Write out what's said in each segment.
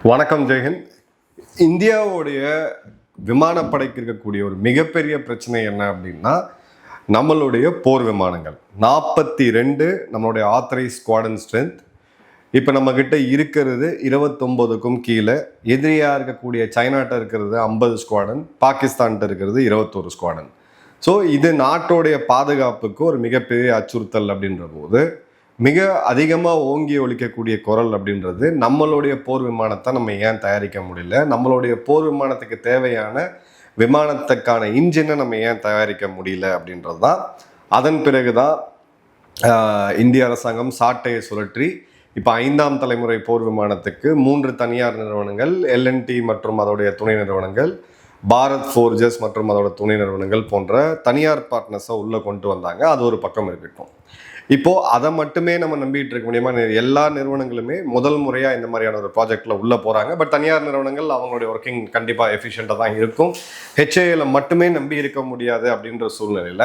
வணக்கம் ஜெயஹிந்த். இந்தியாவுடைய விமானப்படைக்கு இருக்கக்கூடிய ஒரு மிகப்பெரிய பிரச்சனை என்ன அப்படின்னா, நம்மளுடைய போர் விமானங்கள் 42 நம்மளுடைய ஆத்தரைஸ் ஸ்குவாடன் ஸ்ட்ரென்த். இப்போ நம்மக்கிட்ட இருக்கிறது 29க்கும் கீழே. எதிரியாக இருக்கக்கூடிய சைனாட்ட இருக்கிறது 50 ஸ்குவாடன், பாகிஸ்தான்கிட்ட இருக்கிறது 21 ஸ்குவாடன். ஸோ இது நாட்டோடைய பாதுகாப்புக்கு ஒரு மிகப்பெரிய அச்சுறுத்தல் அப்படின்ற போது மிக அதிகமாக ஓங்கி ஒலிக்கக்கூடிய குரல் அப்படின்றது, நம்மளுடைய போர் விமானத்தை நம்ம ஏன் தயாரிக்க முடியல, நம்மளுடைய போர் விமானத்துக்கு தேவையான விமானத்துக்கான இன்ஜினை நம்ம ஏன் தயாரிக்க முடியல அப்படின்றது தான். அதன் பிறகு தான் இந்திய அரசாங்கம் சாட்டையை சுழற்றி இப்போ 5ஆம் தலைமுறை போர் விமானத்துக்கு 3 தனியார் நிறுவனங்கள், எல்என்டி மற்றும் அதோடைய துணை நிறுவனங்கள், பாரத் ஃபோர்ஜஸ் மற்றும் அதோட துணை நிறுவனங்கள் போன்ற தனியார் பார்ட்னர்ஸை உள்ளே கொண்டு வந்தாங்க. அது ஒரு பக்கம் இருக்கட்டும். இப்போது அதை மட்டுமே நம்ம நம்பிட்டு இருக்க முடியுமா? எல்லா நிறுவனங்களுமே முதல் முறையாக இந்த மாதிரியான ஒரு ப்ராஜெக்டில் உள்ளே போகிறாங்க. பட் தனியார் நிறுவனங்கள் அவங்களுடைய ஒர்க்கிங் கண்டிப்பாக எஃபிஷியண்ட்டாக தான் இருக்கும். ஹெச்ஏஎல் மட்டுமே நம்பி இருக்க முடியாது அப்படின்ற சூழ்நிலையில்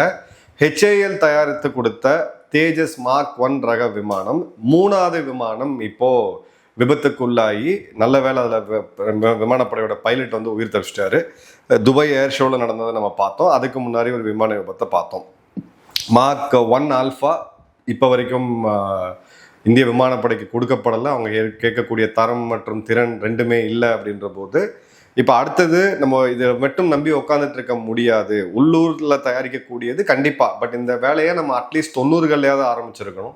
ஹெச்ஏஎல் தயாரித்து கொடுத்த தேஜஸ் மார்க் 1 ரக விமானம் 3வது விமானம் இப்போது விபத்துக்குள்ளாகி, நல்ல வேலை அதில் விமானப்படையோட பைலட் வந்து உயிர் தப்பிச்சிட்டாரு. துபாய் ஏர் ஷோவில் நடந்ததை நம்ம பார்த்தோம். அதுக்கு முன்னாடி ஒரு விமான விபத்தை பார்த்தோம். மார்க் 1 ஆல்ஃபா இப்போ வரைக்கும் இந்திய விமானப்படைக்கு கொடுக்கப்படலை. அவங்க கேட்கக்கூடிய தரம் மற்றும் திறன் ரெண்டுமே இல்லை அப்படின்ற போது இப்போ அடுத்தது நம்ம இதை மட்டும் நம்பி உட்காந்துட்டு இருக்க முடியாது. உள்ளூரில் தயாரிக்கக்கூடியது கண்டிப்பாக, பட் இந்த வேலையை நம்ம அட்லீஸ்ட் 90கள்லையாவது ஆரம்பிச்சிருக்கணும்.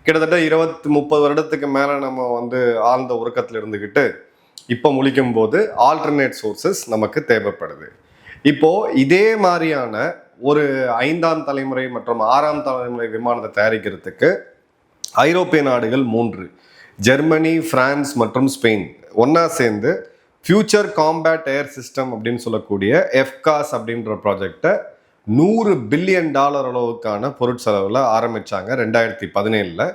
கிட்டத்தட்ட 20-30 வருடத்துக்கு மேலே நம்ம வந்து ஆழ்ந்த உறக்கத்தில் இருந்துக்கிட்டு இப்போ முழிக்கும் போது ஆல்டர்னேட் சோர்சஸ் நமக்கு தேவைப்படுது. இப்போது இதே மாதிரியான ஒரு 5ஆம் தலைமுறை மற்றும் 6ஆம் தலைமுறை விமானத்தை தயாரிக்கிறதுக்கு ஐரோப்பிய நாடுகள் 3, ஜெர்மனி, பிரான்ஸ் மற்றும் ஸ்பெயின் ஒன்றா சேர்ந்து ஃபியூச்சர் காம்பேட் ஏர் சிஸ்டம் அப்படின்னு சொல்லக்கூடிய எஃப்காஸ் அப்படின்ற ப்ராஜெக்டை $100 பில்லியன் அளவுக்கான பொருட்செலவில் ஆரம்பித்தாங்க 2017.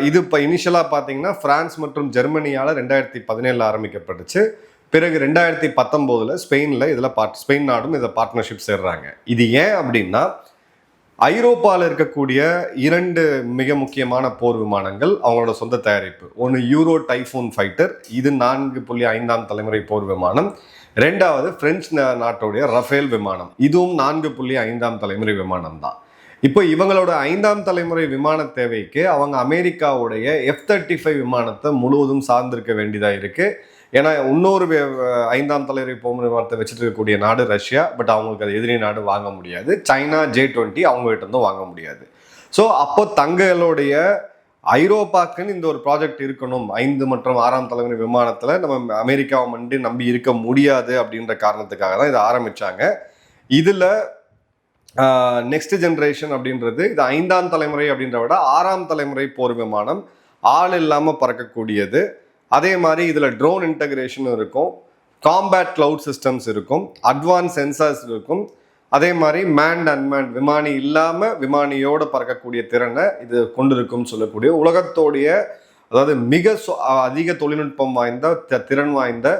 இது இப்போ இனிஷியலாக பார்த்தீங்கன்னா பிரான்ஸ் மற்றும் ஜெர்மனியால் 2017 ஆரம்பிக்கப்பட்டுச்சு. பிறகு 2019 ஸ்பெயினில் ஸ்பெயின் நாடும் இதில் பார்ட்னர்ஷிப் சேர்றாங்க. இது ஏன் அப்படின்னா, ஐரோப்பாவில் இருக்கக்கூடிய 2 மிக முக்கியமான போர் விமானங்கள் அவங்களோட சொந்த தயாரிப்பு. ஒன்று யூரோ டைஃபூன் ஃபைட்டர், இது 4.5ஆம் தலைமுறை போர் விமானம். 2வது பிரெஞ்சு நாட்டுடைய ரஃபேல் விமானம், இதுவும் 4.5ஆம் தலைமுறை விமானம் தான். இப்போ இவங்களோட 5ஆம் தலைமுறை விமான தேவைக்கு அவங்க அமெரிக்காவுடைய F-35 விமானத்தை முழுவதும் சார்ந்திருக்க வேண்டியதாக இருக்குது. ஏன்னா இன்னொரு 5ஆம் தலைமுறை போர் விமானத்தை வச்சுட்டு இருக்கக்கூடிய நாடு ரஷ்யா. பட் அவங்களுக்கு அது எதிரி நாடு வாங்க முடியாது. சைனா J-20 அவங்ககிட்ட இருந்தும் வாங்க முடியாது. ஸோ அப்போ தங்களுடைய ஐரோப்பாக்குன்னு இந்த ஒரு ப்ராஜெக்ட் இருக்கணும். 5 மற்றும் 6ஆம் தலைமுறை விமானத்தில் நம்ம அமெரிக்காவை மட்டும் நம்பி இருக்க முடியாது அப்படின்ற காரணத்துக்காக தான் இதை ஆரம்பித்தாங்க. இதில் நெக்ஸ்ட் ஜென்ரேஷன் அப்படின்றது இது 5ஆம் தலைமுறை அப்படின்ற விட 6ஆம் தலைமுறை போர் விமானம், ஆள் இல்லாமல் பறக்கக்கூடியது. அதே மாதிரி இதில் ட்ரோன் இன்டகிரேஷன் இருக்கும், காம்பேட் கிளவுட் சிஸ்டம்ஸ் இருக்கும், அட்வான்ஸ் சென்சார்ஸ் இருக்கும். அதே மாதிரி மேண்ட் அன்மேண்ட் விமானி இல்லாமல் விமானியோடு பறக்கக்கூடிய திறனை இது கொண்டிருக்கும்னு சொல்லக்கூடிய உலகத்தோடைய, அதாவது மிக அதிக தொழில்நுட்பம் வாய்ந்த திறன் வாய்ந்த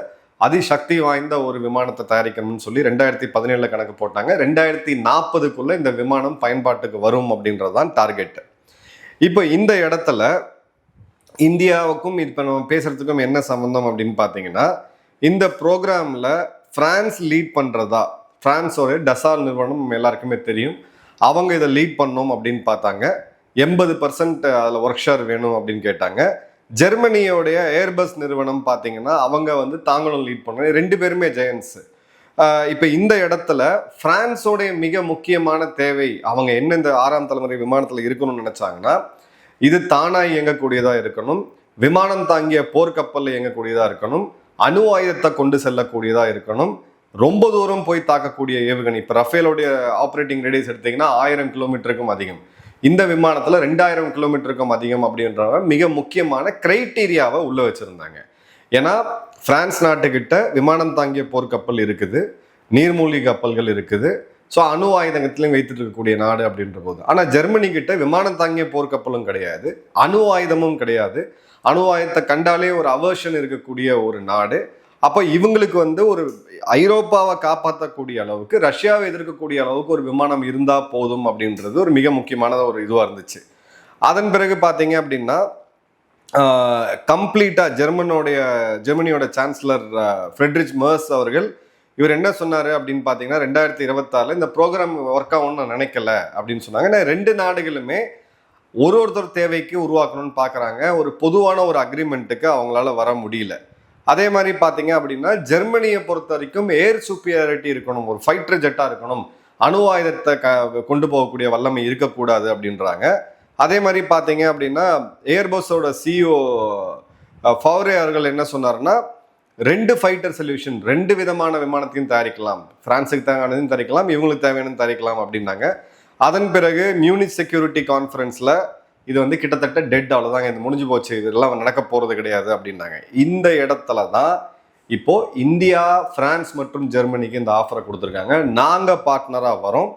அதிசக்தி வாய்ந்த ஒரு விமானத்தை தயாரிக்கணும்னு சொல்லி 2017 கணக்கு போட்டாங்க. 2040க்குள்ளே இந்த விமானம் பயன்பாட்டுக்கு வரும் அப்படின்றது தான் டார்கெட். இப்போ இந்த இடத்துல இந்தியாவுக்கும் இப்போ நம்ம பேசுறதுக்கும் என்ன சம்பந்தம் அப்படின்னு பார்த்தீங்கன்னா, இந்த ப்ரோக்ராமில் பிரான்ஸ் லீட் பண்ணுறதா, பிரான்ஸோட டசால் நிறுவனம் நம்ம எல்லாருக்குமே தெரியும். அவங்க இதை லீட் பண்ணோம் அப்படின்னு பார்த்தாங்க. 80% அதில் ஒர்க் ஷேர் வேணும் அப்படின்னு கேட்டாங்க. ஜெர்மனியோடைய ஏர்பஸ் நிறுவனம் பார்த்தீங்கன்னா அவங்க வந்து தாங்களும் லீட் பண்ணாங்க. 2 பேருமே ஜெயன்ஸ். இப்போ இந்த இடத்துல பிரான்ஸோடைய மிக முக்கியமான தேவை, அவங்க என்ன இந்த 6ஆம் தலைமுறை விமானத்தில் இருக்கணும்னு நினச்சாங்கன்னா, இது தானாக இயங்கக்கூடியதாக இருக்கணும், விமானம் தாங்கிய போர்க்கப்பலில் இயங்கக்கூடியதாக இருக்கணும், அணு ஆயுதத்தை கொண்டு செல்லக்கூடியதாக இருக்கணும், ரொம்ப தூரம் போய் தாக்கக்கூடிய ஏவுகணை. இப்போ ரஃபேலோடைய ஆப்ரேட்டிங் ரேடியஸ் எடுத்திங்கன்னா 1000 கிலோமீட்டருக்கும் அதிகம். இந்த விமானத்தில் 2000 கிலோமீட்டருக்கும் அதிகம் அப்படின்ற மிக முக்கியமான கிரைட்டீரியாவை உள்ளே வச்சுருந்தாங்க. ஏன்னா பிரான்ஸ் நாட்டுக்கிட்ட விமானம் தாங்கிய போர்க்கப்பல் இருக்குது, நீர்மூழ்கி கப்பல்கள் இருக்குது. ஸோ அணு ஆயுதங்கத்திலையும் வைத்துட்டு இருக்கக்கூடிய நாடு அப்படின்ற போது. ஆனால் ஜெர்மனி கிட்ட விமானம் தாங்கிய போர்க்கப்பலும் கிடையாது, அணு ஆயுதமும் கிடையாது. அணு ஆயுதத்தை கண்டாலே ஒரு அவர்ஷன் இருக்கக்கூடிய ஒரு நாடு. அப்போ இவங்களுக்கு வந்து ஒரு ஐரோப்பாவை காப்பாற்றக்கூடிய அளவுக்கு, ரஷ்யாவை எதிர்க்கக்கூடிய அளவுக்கு ஒரு விமானம் இருந்தால் போதும் அப்படின்றது ஒரு மிக முக்கியமான ஒரு இதுவாக இருந்துச்சு. அதன் பிறகு பார்த்தீங்க அப்படின்னா கம்ப்ளீட்டாக ஜெர்மனியோட சான்சலர் ஃப்ரெட்ரிச் மெர்ஸ் அவர்கள் இவர் என்ன சொன்னார் அப்படின்னு பார்த்தீங்கன்னா 2026 இந்த ப்ரோக்ராம் ஒர்க் ஆகும்னு நான் நினைக்கல அப்படின்னு சொன்னாங்க. ஏன்னா 2 நாடுகளுமே ஒருத்தர் தேவைக்கு உருவாக்கணும்னு பார்க்குறாங்க. ஒரு பொதுவான ஒரு அக்ரிமெண்ட்டுக்கு அவங்களால வர முடியல. அதே மாதிரி பார்த்தீங்க அப்படின்னா ஜெர்மனியை பொறுத்த வரைக்கும் ஏர் சுப்பீரியாரிட்டி இருக்கணும், ஒரு ஃபைட்டர் ஜெட்டாக இருக்கணும், அணு ஆயுதத்தை கொண்டு போகக்கூடிய வல்லமை இருக்கக்கூடாது அப்படின்றாங்க. அதே மாதிரி பார்த்தீங்க அப்படின்னா ஏர்பஸோட சிஇஓ ஃபவுரே அவர்கள் என்ன சொன்னார்னா 2 ஃபைட்டர் சொல்யூஷன், 2 விதமான விமானத்தையும் தயாரிக்கலாம், பிரான்ஸுக்கு தேவையானதையும் தயாரிக்கலாம், இவங்களுக்கு தேவையானது தயாரிக்கலாம் அப்படின்னாங்க. அதன் பிறகு மியூனிச் செக்யூரிட்டி கான்ஃபரன்ஸில் இது வந்து கிட்டத்தட்ட டெட், அவ்வளோதாங்க, இது முடிஞ்சு போச்சு, இதெல்லாம் நடக்க போகிறது கிடையாது அப்படின்னாங்க. இந்த இடத்துல தான் இப்போ இந்தியா, பிரான்ஸ் மற்றும் ஜெர்மனிக்கு இந்த ஆஃபரை கொடுத்துருக்காங்க. நாங்கள் பார்ட்னராக வரோம்,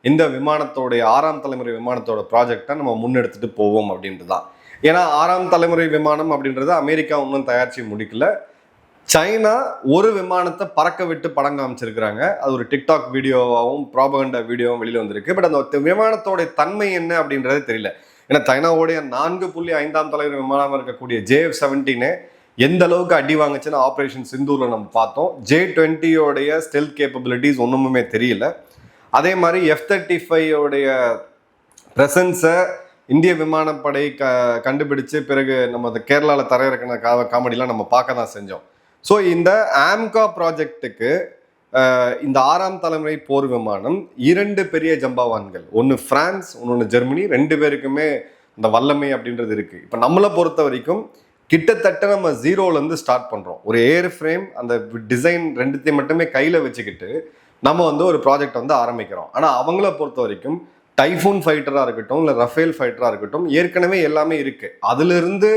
இந்த விமானத்தோடைய 6ஆம் தலைமுறை விமானத்தோட ப்ராஜெக்டை நம்ம முன்னெடுத்துட்டு போவோம் அப்படின்ட்டு தான். ஏன்னா 6ஆம் தலைமுறை விமானம் அப்படின்றது அமெரிக்கா இன்னும் தயாரிச்சு முடிக்கல. சைனா ஒரு விமானத்தை பறக்க விட்டு படம் காமிச்சிருக்கிறாங்க. அது ஒரு டிக்டாக் வீடியோவாகவும் ப்ராபகண்டா வீடியோவும் வெளியில் வந்திருக்கு. பட் அந்த விமானத்தோடைய தன்மை என்ன அப்படின்றது தெரியல. ஏன்னா சைனாவுடைய 4.5ஆம் தலைமுறை விமானம் இருக்கக்கூடிய JF-17 எந்த அளவுக்கு அடி வாங்குச்சுன்னு ஆப்ரேஷன் சிந்தூர்ல நம்ம பார்த்தோம். J-20 ஸ்டெல்த் கேப்பபிலிட்டிஸ் ஒன்றுமே தெரியல. அதே மாதிரி F-35 பிரசன்ஸை இந்திய விமானப்படை கண்டுபிடிச்சு பிறகு நம்ம அந்த கேரளாவில் தரையிறக்கின காமெடிலாம் நம்ம பார்க்க தான் செஞ்சோம். ஸோ இந்த ஆம்கா ப்ராஜெக்டுக்கு இந்த 6ஆம் தலைமுறை போர் விமானம் 2 பெரிய ஜம்பாவான்கள், ஒன்று பிரான்ஸ், ஒன்று ஜெர்மனி, 2 பேருக்குமே இந்த வல்லமை அப்படின்றது இருக்கு. இப்போ நம்மளை பொறுத்த வரைக்கும் கிட்டத்தட்ட நம்ம 0லேருந்து ஸ்டார்ட் பண்ணுறோம். ஒரு ஏர் ஃப்ரேம், அந்த டிசைன் 2த்தையும் மட்டுமே கையில் வச்சுக்கிட்டு நம்ம வந்து ஒரு ப்ராஜெக்ட் வந்து ஆரம்பிக்கிறோம். ஆனால் அவங்கள பொறுத்த வரைக்கும் டைஃபூன் ஃபைட்டராக இருக்கட்டும், இல்லை ரஃபேல் ஃபைட்டராக இருக்கட்டும், ஏற்கனவே எல்லாமே இருக்குது. அதிலிருந்து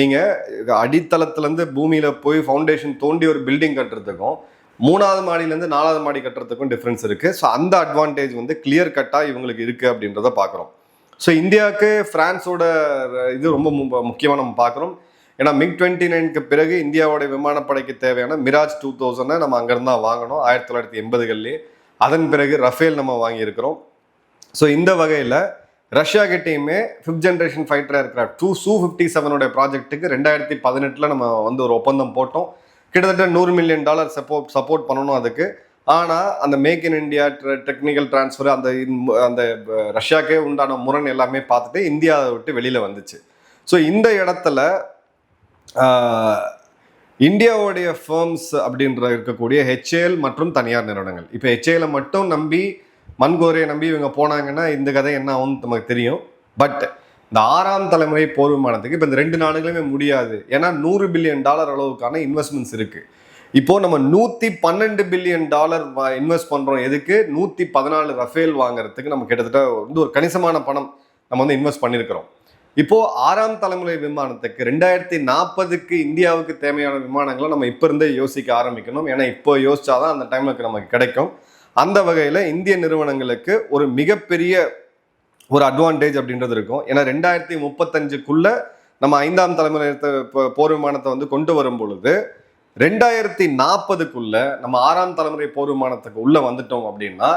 நீங்கள் அடித்தளத்துலேருந்து பூமியில் போய் ஃபவுண்டேஷன் தோண்டி ஒரு பில்டிங் கட்டுறதுக்கும் 3வது மாடியிலேருந்து 4வது மாடி கட்டுறதுக்கும் டிஃப்ரென்ஸ் இருக்குது. ஸோ அந்த அட்வான்டேஜ் வந்து கிளியர் கட்டாக இவங்களுக்கு இருக்குது அப்படின்றத பார்க்குறோம். ஸோ இந்தியாவுக்கு ஃப்ரான்ஸோட இது ரொம்ப முக்கியமாக நம்ம பார்க்குறோம். ஏன்னா MiG-29க்கு பிறகு இந்தியாவோட விமானப்படைக்கு தேவையான மிராஜ் 2000 நம்ம அங்கேருந்து தான் வாங்கணும் 1980களிலே. அதன் பிறகு ரஃபேல் நம்ம வாங்கியிருக்கிறோம். ஸோ இந்த வகையில் ரஷ்யா கிட்டேயுமே 5th generation fighter aircraft Su-57 ப்ராஜெக்ட்டுக்கு 2018 நம்ம வந்து ஒரு ஒப்பந்தம் போட்டோம். கிட்டத்தட்ட $100 மில்லியன் சப்போர்ட் பண்ணணும் அதுக்கு. ஆனால் அந்த make in India technical transfer அந்த ரஷ்யாக்கே உண்டான முரண் எல்லாமே பார்த்துட்டு இந்தியாவை விட்டு வெளியில் வந்துச்சு. ஸோ இந்த இடத்துல இந்தியாவுடைய ஃபர்ம்ஸ் அப்படின்ற இருக்கக்கூடிய HAL மற்றும் தனியார் நிறுவனங்கள், இப்போ HAL மட்டும் நம்பி மண்கோரையை நம்பி இவங்க போனாங்கன்னா இந்த கதை என்ன ஆகும்னு நமக்கு தெரியும். பட் இந்த 6ஆம் தலைமுறை போர் விமானத்துக்கு இப்போ இந்த 2 நாடுகளுமே முடியாது. ஏன்னா $100 பில்லியன் அளவுக்கான இன்வெஸ்ட்மெண்ட்ஸ் இருக்குது. இப்போ நம்ம $112 பில்லியன் இன்வெஸ்ட் பண்ணுறோம். எதுக்கு? 114 ரஃபேல் வாங்குறதுக்கு நம்ம கிட்டத்தட்ட வந்து ஒரு கணிசமான பணம் நம்ம வந்து இன்வெஸ்ட் பண்ணியிருக்கிறோம். இப்போ 6ஆம் தலைமுறை விமானத்துக்கு 2040க்கு இந்தியாவுக்கு தேவையான விமானங்களை நம்ம இப்போ இருந்தே யோசிக்க ஆரம்பிக்கணும். ஏன்னா இப்போ யோசிச்சாதான் அந்த டைமுக்கு நமக்கு கிடைக்கும். அந்த வகையில் இந்திய நிறுவனங்களுக்கு ஒரு மிகப்பெரிய ஒரு அட்வான்டேஜ் அப்படின்றது இருக்கும். ஏன்னா 2035க்குள்ள நம்ம 5ஆம் தலைமுறை போர் விமானத்தை வந்து கொண்டு வரும் பொழுது 2040க்குள்ள நம்ம 6ஆம் தலைமுறை போர் விமானத்துக்கு உள்ள வந்துட்டோம் அப்படின்னா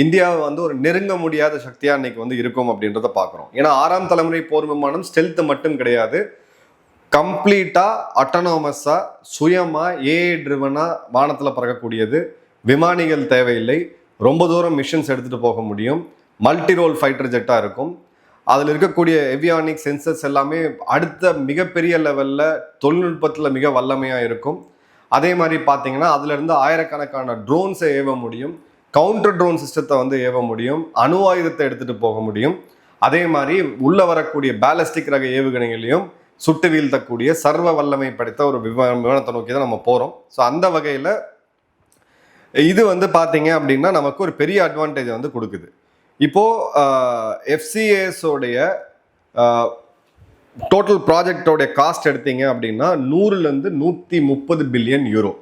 இந்தியாவை வந்து ஒரு நெருங்க முடியாத சக்தியா இன்னைக்கு வந்து இருக்கும் அப்படின்றத பார்க்குறோம். ஏன்னா 6ஆம் தலைமுறை போர் விமானம் ஸ்டெல்த் மட்டும் கிடையாது, கம்ப்ளீட்டா அட்டானமஸா சுயமா ஏஐ ட்ரிவனா வானத்தில் பறக்கக்கூடியது. விமானிகள் தேவையில்லை, ரொம்ப தூரம் மிஷன்ஸ் எடுத்துட்டு போக முடியும். மல்டி ரோல் ஃபைட்டர் ஜெட்டாக இருக்கும். அதில் இருக்கக்கூடிய எவியானிக் சென்சர்ஸ் எல்லாமே அடுத்த மிகப்பெரிய லெவலில் தொழில்நுட்பத்தில் மிக வல்லமையாக இருக்கும். அதே மாதிரி பார்த்தீங்கன்னா அதுலேருந்து ஆயிரக்கணக்கான ட்ரோன்ஸை ஏவ முடியும், கவுண்டர் ட்ரோன் சிஸ்டத்தை வந்து ஏவ முடியும், அணு ஆயுதத்தை எடுத்துகிட்டு போக முடியும். அதே மாதிரி உள்ளே வரக்கூடிய பேலஸ்டிக் ரக ஏவுகணைகளையும் சுட்டு வீழ்த்தக்கூடிய சர்வ வல்லமை படைத்த ஒரு விமானத்தை நோக்கி தான் நம்ம போகிறோம். ஸோ அந்த வகையில் இது வந்து பார்த்தீங்க அப்படின்னா நமக்கு ஒரு பெரிய அட்வான்டேஜ் வந்து கொடுக்குது. இப்போது FCASோடைய டோட்டல் ப்ராஜெக்டோடைய காஸ்ட் எடுத்தீங்க அப்படின்னா 100லேருந்து 130 பில்லியன் யூரோ.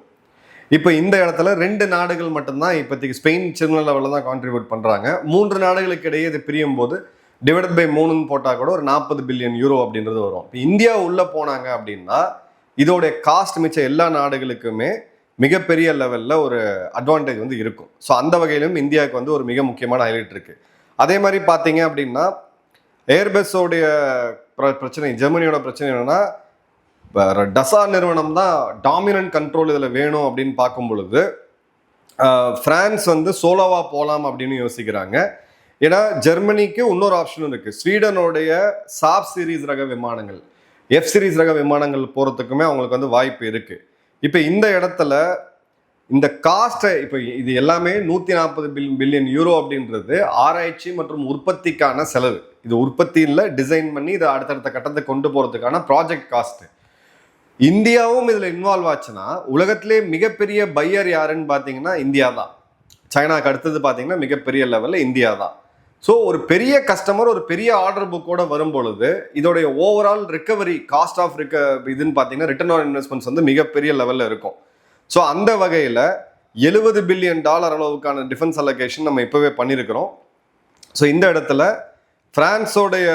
இப்போ இந்த இடத்துல 2 நாடுகள் மட்டும்தான் இப்போதைக்கு ஸ்பெயின் சின்ன லெவலில் தான் கான்ட்ரிபியூட் பண்ணுறாங்க. 3 நாடுகளுக்கு இடையே இது பிரியும் போது டிவைடட் பை 3ன்னு போட்டால் கூட ஒரு 40 பில்லியன் யூரோ அப்படின்றது வரும். இப்போ இந்தியா உள்ளே போனாங்க அப்படின்னா இதோடைய காஸ்ட் மிச்சம் எல்லா நாடுகளுக்குமே மிகப்பெரிய லெவலில் ஒரு அட்வான்டேஜ் வந்து இருக்கும். ஸோ அந்த வகையிலும் இந்தியாவுக்கு வந்து ஒரு மிக முக்கியமான ஹைலைட் இருக்குது. அதே மாதிரி பார்த்தீங்க அப்படின்னா ஏர்பஸோடைய பிரச்சனை, ஜெர்மனியோட பிரச்சனை என்னன்னா டசா நிறுவனம் தான் டாமினன்ட் கண்ட்ரோல் இதில் வேணும் அப்படின்னு பார்க்கும் பொழுது பிரான்ஸ் வந்து சோலோவா போகலாம் அப்படின்னு யோசிக்கிறாங்க. ஏன்னா ஜெர்மனிக்கு இன்னொரு ஆப்ஷனும் இருக்கு. ஸ்வீடனுடைய சாப் சீரீஸ் ரக விமானங்கள், எஃப் சீரீஸ் ரக விமானங்கள் போகிறதுக்குமே அவங்களுக்கு வந்து வாய்ப்பு இருக்கு. இப்போ இந்த இடத்துல இந்த காஸ்ட்டை, இப்போ இது எல்லாமே 140 பில்லியன் யூரோ அப்படின்றது ஆராய்ச்சி மற்றும் உற்பத்திக்கான செலவு. இது உற்பத்தியில் டிசைன் பண்ணி இதை அடுத்தடுத்த கட்டத்தை கொண்டு போகிறதுக்கான ப்ராஜெக்ட் காஸ்ட்டு. இந்தியாவும் இதில் இன்வால்வ் ஆச்சுன்னா உலகத்திலே மிகப்பெரிய பையர் யாருன்னு பார்த்தீங்கன்னா இந்தியா தான். சைனாக்கு அடுத்தது பார்த்தீங்கன்னா மிகப்பெரிய லெவலில் இந்தியா தான். ஸோ ஒரு பெரிய கஸ்டமர் ஒரு பெரிய ஆர்டர் புக்கோட வரும் பொழுது இதோடைய ஓவரால் ரிகவரி காஸ்ட் ஆஃப் இதுன்னு பார்த்தீங்கன்னா ரிட்டர்ன் ஆன் இன்வெஸ்ட்மெண்ட்ஸ் வந்து மிகப்பெரிய லெவலில் இருக்கும். ஸோ அந்த வகையில் $70 பில்லியன் அளவுக்கான டிஃபென்ஸ் அலோகேஷன் நம்ம இப்போவே பண்ணியிருக்கிறோம். ஸோ இந்த இடத்துல பிரான்ஸோடைய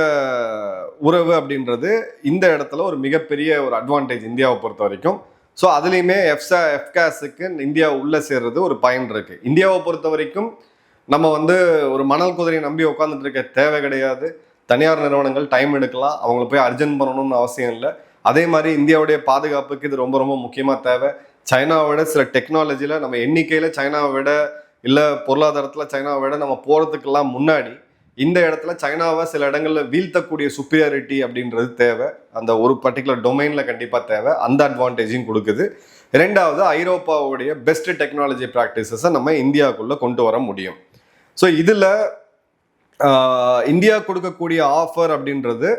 உறவு அப்படின்றது இந்த இடத்துல ஒரு மிகப்பெரிய ஒரு அட்வான்டேஜ் இந்தியாவை பொறுத்த வரைக்கும். ஸோ அதுலேயுமே எஃப்காஸுக்கு இந்தியா உள்ளே சேர்றது ஒரு பயன் இருக்கு. இந்தியாவை பொறுத்த வரைக்கும் நம்ம வந்து ஒரு மணல் குதிரையை நம்பி உட்காந்துட்டு இருக்க தேவை கிடையாது. தனியார் நிறுவனங்கள் டைம் எடுக்கலாம், அவங்களை போய் அர்ஜென்ட் பண்ணணும்னு அவசியம் இல்லை. அதே மாதிரி இந்தியாவுடைய பாதுகாப்புக்கு இது ரொம்ப ரொம்ப முக்கியமாக தேவை. சைனாவை விட சில டெக்னாலஜியில் நம்ம எண்ணிக்கையில் சைனாவை விட இல்லை பொருளாதாரத்தில் சைனாவை விட நம்ம போகிறதுக்கெல்லாம் முன்னாடி இந்த இடத்துல சைனாவை சில இடங்களில் வீழ்த்தக்கூடிய சுப்பீரியாரிட்டி அப்படின்றது தேவை. அந்த ஒரு பர்டிகுலர் டொமைனில் கண்டிப்பாக தேவை. அந்த அட்வான்டேஜையும் கொடுக்குது. ரெண்டாவது, ஐரோப்பாவுடைய பெஸ்ட் டெக்னாலஜி ப்ராக்டிசஸை நம்ம இந்தியாவுக்குள்ளே கொண்டு வர முடியும். ஸோ இதில் இந்தியா கொடுக்கக்கூடிய ஆஃபர் அப்படின்றது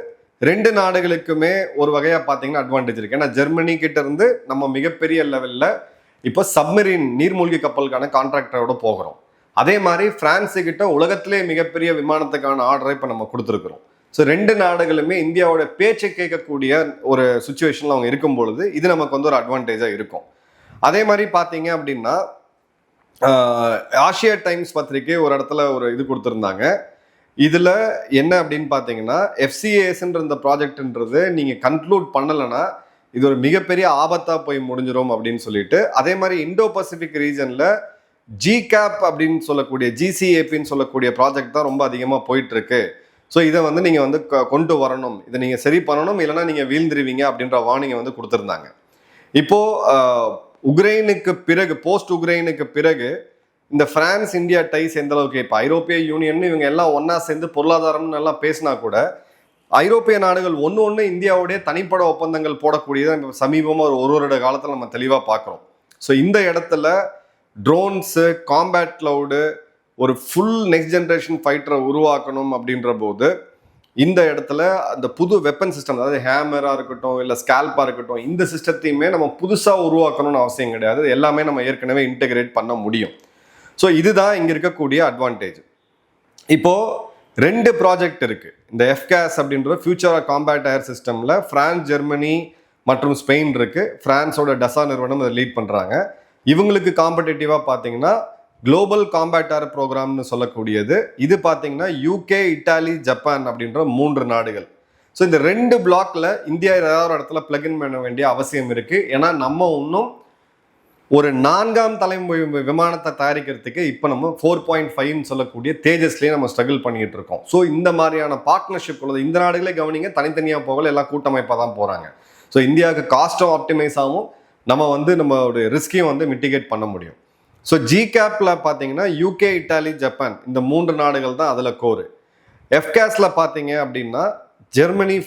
ரெண்டு நாடுகளுக்குமே ஒரு வகையாக பார்த்தீங்கன்னா அட்வான்டேஜ் இருக்குது. ஏன்னா ஜெர்மனி கிட்ட இருந்து நம்ம மிகப்பெரிய லெவலில் இப்போ சப்மரீன் நீர்மூழ்கி கப்பலுக்கான கான்ட்ராக்டரோட போகிறோம். அதே மாதிரி பிரான்ஸு கிட்ட உலகத்திலே மிகப்பெரிய விமானத்துக்கான ஆர்டரை இப்போ நம்ம கொடுத்துருக்குறோம். ஸோ ரெண்டு நாடுகளுமே இந்தியாவோட பேச்சை கேட்கக்கூடிய ஒரு சுச்சுவேஷனில் அவங்க இருக்கும் பொழுது இது நமக்கு வந்து ஒரு அட்வான்டேஜாக இருக்கும். அதே மாதிரி பார்த்தீங்க அப்படின்னா ஆசியா டைம்ஸ் பத்திரிக்கை ஒரு இடத்துல ஒரு இது கொடுத்துருந்தாங்க. இதில் என்ன அப்படின்னு பார்த்தீங்கன்னா எஃப்சிஏஎஸ்ன்ற இந்த ப்ராஜெக்ட்ன்றது நீங்கள் கன்க்ளூட் பண்ணலைன்னா இது ஒரு மிகப்பெரிய ஆபத்தாக போய் முடிஞ்சிடும் அப்படின்னு சொல்லிட்டு, அதே மாதிரி இண்டோ பசிபிக் ரீஜனில் ஜிகேப் அப்படின்னு சொல்லக்கூடிய ஜிசிஏபின்னு சொல்லக்கூடிய ப்ராஜெக்ட் தான் ரொம்ப அதிகமாக போயிட்டு இருக்கு. ஸோ இதை வந்து நீங்கள் வந்து கொண்டு வரணும், இதை நீங்கள் சரி பண்ணணும், இல்லைனா நீங்கள் வீழ்ந்துருவீங்க அப்படின்ற வார்னிங்கை வந்து கொடுத்துருந்தாங்க. இப்போது உக்ரைனுக்கு பிறகு, போஸ்ட் உக்ரைனுக்கு பிறகு இந்த பிரான்ஸ் இந்தியா டைஸ் எந்த அளவுக்கு, இப்போ ஐரோப்பிய யூனியன் இவங்க எல்லாம் ஒன்றா சேர்ந்து பொருளாதாரம்னு எல்லாம் பேசினா கூட ஐரோப்பிய நாடுகள் ஒன்று இந்தியாவுடைய தனிப்பட ஒப்பந்தங்கள் போடக்கூடியதை சமீபமாக ஒரு வருட காலத்தில் நம்ம தெளிவாக பார்க்குறோம். ஸோ இந்த இடத்துல ட்ரோன்ஸு, காம்பேட் கிளவுடு, ஒரு ஃபுல் நெக்ஸ்ட் ஜென்ரேஷன் ஃபைட்டரை உருவாக்கணும் அப்படின்ற போது இந்த இடத்துல அந்த புது வெப்பன் சிஸ்டம், அதாவது ஹேமராக இருக்கட்டும் இல்லை ஸ்கேல்பாக இருக்கட்டும், இந்த சிஸ்டத்தையுமே நம்ம புதுசாக உருவாக்கணும்னு அவசியம் கிடையாது. எல்லாமே நம்ம ஏற்கனவே இன்டெகிரேட் பண்ண முடியும். ஸோ இதுதான் இங்கே இருக்கக்கூடிய அட்வான்டேஜ். இப்போது ரெண்டு ப்ராஜெக்ட் இருக்குது. இந்த எஃப்காஸ் அப்படின்ற ஃபியூச்சர் காம்பேட் ஏர் சிஸ்டமில் பிரான்ஸ், ஜெர்மனி மற்றும் ஸ்பெயின் இருக்குது. பிரான்ஸோட டசா நிறுவனம் அதை லீட் பண்ணுறாங்க. இவங்களுக்கு காம்படேட்டிவாக பார்த்தீங்கன்னா குளோபல் காம்பேட் ஏர் ப்ரோக்ராம்னு சொல்லக்கூடியது. இது பார்த்தீங்கன்னா யூகே, இட்டாலி, ஜப்பான் அப்படின்ற 3 நாடுகள். ஸோ இந்த ரெண்டு பிளாக்ல இந்தியா ஏதாவது ஒரு இடத்துல பிளக்இன் பண்ண வேண்டிய அவசியம் இருக்குது. ஏன்னா நம்ம இன்னும் ஒரு 4ஆம் தலைமுறை விமானத்தை தயாரிக்கிறதுக்கு இப்போ நம்ம 4.5ன்னு சொல்லக்கூடிய தேஜஸ்லேயே நம்ம ஸ்ட்ரகிள் பண்ணிட்டு இருக்கோம். ஸோ இந்த மாதிரியான பார்ட்னர்ஷிப் உள்ளது. இந்த நாடுகளே கவனிங்க, தனித்தனியாக போகல, எல்லாம் கூட்டமைப்பாக தான் போகிறாங்க. ஸோ இந்தியாவுக்கு காஸ்ட்டும் ஆப்டிமைஸ் ஆகும், நம்ம வந்து நம்மளுடைய ரிஸ்கையும் வந்து மிட்டிகேட் பண்ண முடியும். ஸோ ஜிகேப்பில் பார்த்தீங்கன்னா யூகே, இட்டாலி, ஜப்பான் இந்த 3 நாடுகள் தான் அதில் கோரு. எஃப்காஸில் பார்த்தீங்க அப்படின்னா ஜெர்மனி,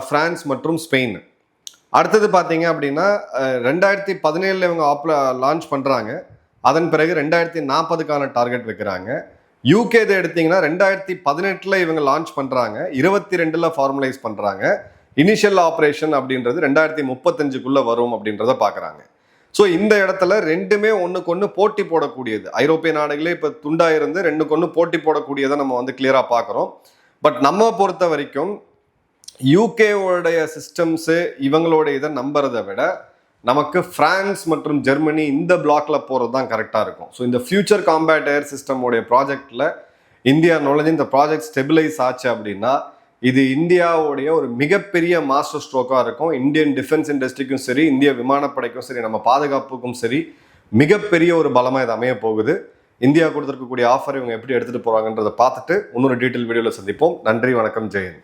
பிரான்ஸ் மற்றும் ஸ்பெயின். அடுத்தது பார்த்தீங்க அப்படின்னா 2017 இவங்க லான்ச் பண்ணுறாங்க. அதன் பிறகு 2040க்கான டார்கெட் வைக்கிறாங்க. யூகே இதை எடுத்தீங்கன்னா 2018 இவங்க லான்ச் பண்ணுறாங்க, 22 ஃபார்மலைஸ் பண்ணுறாங்க. இனிஷியல் ஆப்ரேஷன் அப்படின்றது 2035 வரும் அப்படின்றத பார்க்குறாங்க. ஸோ இந்த இடத்துல ரெண்டுமே ஒன்றுக்கு ஒன்று போட்டி போடக்கூடியது. ஐரோப்பிய நாடுகளே இப்போ துண்டாக இருந்து ரெண்டுக்கு ஒன்று போட்டி போடக்கூடியதை நம்ம வந்து கிளியராக பார்க்குறோம். பட் நம்ம பொறுத்த வரைக்கும் யூகேவோடைய சிஸ்டம்ஸு இவங்களோட இதை நம்புறதை விட நமக்கு பிரான்ஸ் மற்றும் ஜெர்மனி இந்த பிளாக்ல போகிறது தான் கரெக்டாக இருக்கும். ஸோ இந்த ஃபியூச்சர் காம்பேட் ஏர் சிஸ்டமோடைய ப்ராஜெக்டில் இந்தியா நுழைஞ்சு இந்த ப்ராஜெக்ட் ஸ்டெபிலைஸ் ஆச்சு அப்படின்னா இது இந்தியாவுடைய ஒரு மிகப்பெரிய மாஸ்டர் ஸ்ட்ரோக்காக இருக்கும். இந்தியன் டிஃபென்ஸ் இண்டஸ்ட்ரிக்கும் சரி, இந்திய விமானப்படைக்கும் சரி, நம்ம பாதுகாப்புக்கும் சரி மிகப்பெரிய ஒரு பலமாக இது அமைய போகுது. இந்தியா கொடுத்துருக்கக்கூடிய ஆஃபர் இவங்க எப்படி எடுத்துகிட்டு போகிறாங்கன்றதை பார்த்துட்டு இன்னொரு டீட்டெயில் வீடியோவில் சந்திப்போம். நன்றி, வணக்கம், ஜெயன்.